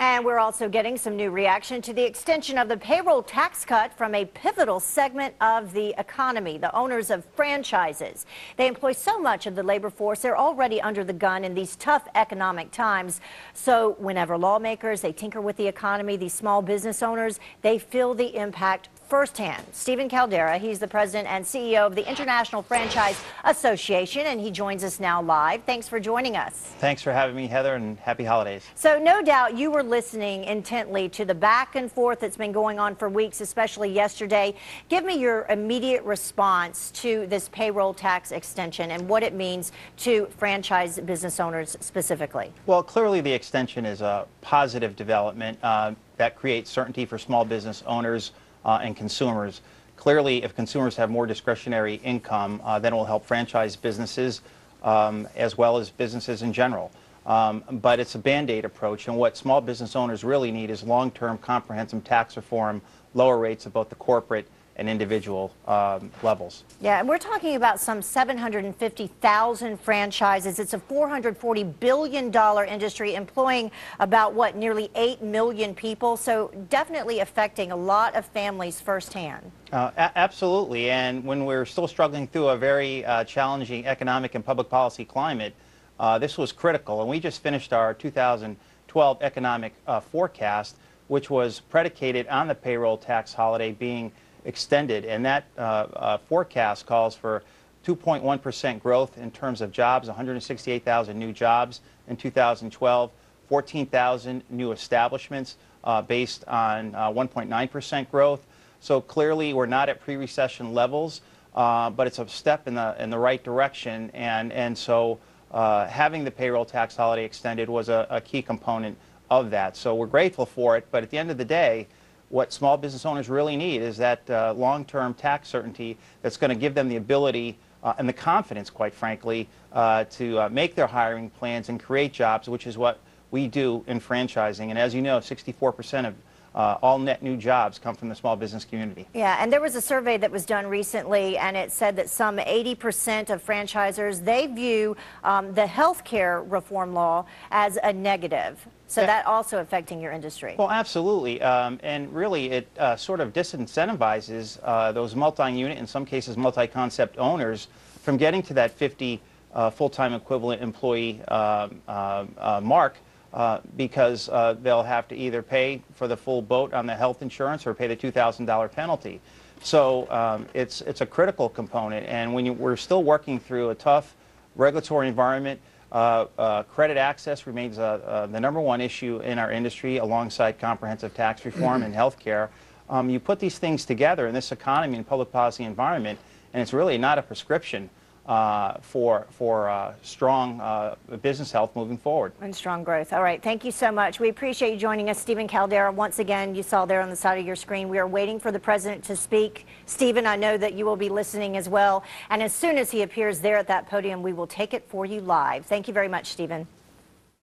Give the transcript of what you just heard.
And we're also getting some new reaction to the extension of the payroll tax cut from a pivotal segment of the economy, the owners of franchises. They employ so much of the labor force. They're already under the gun in these tough economic times. So whenever lawmakers, they tinker with the economy, these small business owners, they feel the impact firsthand. Stephen Caldeira, he's the president and CEO of the International Franchise Association, and he joins us now live. Thanks for joining us. Thanks for having me, Heather, and happy holidays. So no doubt you were listening intently to the back and forth that's been going on for weeks, especially yesterday. Give me your immediate response to this payroll tax extension and what it means to franchise business owners specifically. Well, clearly the extension is a positive development that creates certainty for small business owners and consumers. Clearly, if consumers have more discretionary income, then it will help franchise businesses as well as businesses in general. But it's a Band-Aid approach, and what small business owners really need is long-term comprehensive tax reform, lower rates at both the corporate and individual levels. Yeah, and we're talking about some 750,000 franchises. It's a $440 billion industry employing about, what, nearly 8 million people. So definitely affecting a lot of families firsthand. Absolutely. And when we're still struggling through a very challenging economic and public policy climate, this was critical. And we just finished our 2012 economic forecast, which was predicated on the payroll tax holiday being extended, and that forecast calls for 2.1% growth in terms of jobs, 168,000 new jobs in 2012, 14,000 new establishments based on 1.9% growth. So clearly we're not at pre-recession levels, but it's a step in the right direction, and so having the payroll tax holiday extended was a key component of that. So we're grateful for it, but at the end of the day, what small business owners really need is that long-term tax certainty that's going to give them the ability and the confidence, quite frankly, to make their hiring plans and create jobs, which is what we do in franchising. And as you know, 64% of all net new jobs come from the small business community. Yeah, and there was a survey that was done recently, and it said that some 80% of franchisors, they view the health care reform law as a negative. So that also affecting your industry. Well, absolutely. And really it sort of disincentivizes those multi-unit, in some cases multi-concept owners from getting to that 50 full-time equivalent employee mark because they'll have to either pay for the full boat on the health insurance or pay the $2,000 penalty. So it's a critical component. And when we're still working through a tough regulatory environment, credit access remains the #1 issue in our industry alongside comprehensive tax reform and health care. You put these things together in this economy and public policy environment, and it's really not a prescription for strong business health moving forward. And strong growth. All right. Thank you so much. We appreciate you joining us, Stephen Caldeira. Once again, you saw there on the side of your screen, we are waiting for the president to speak. Stephen, I know that you will be listening as well. And as soon as he appears there at that podium, we will take it for you live. Thank you very much, Stephen.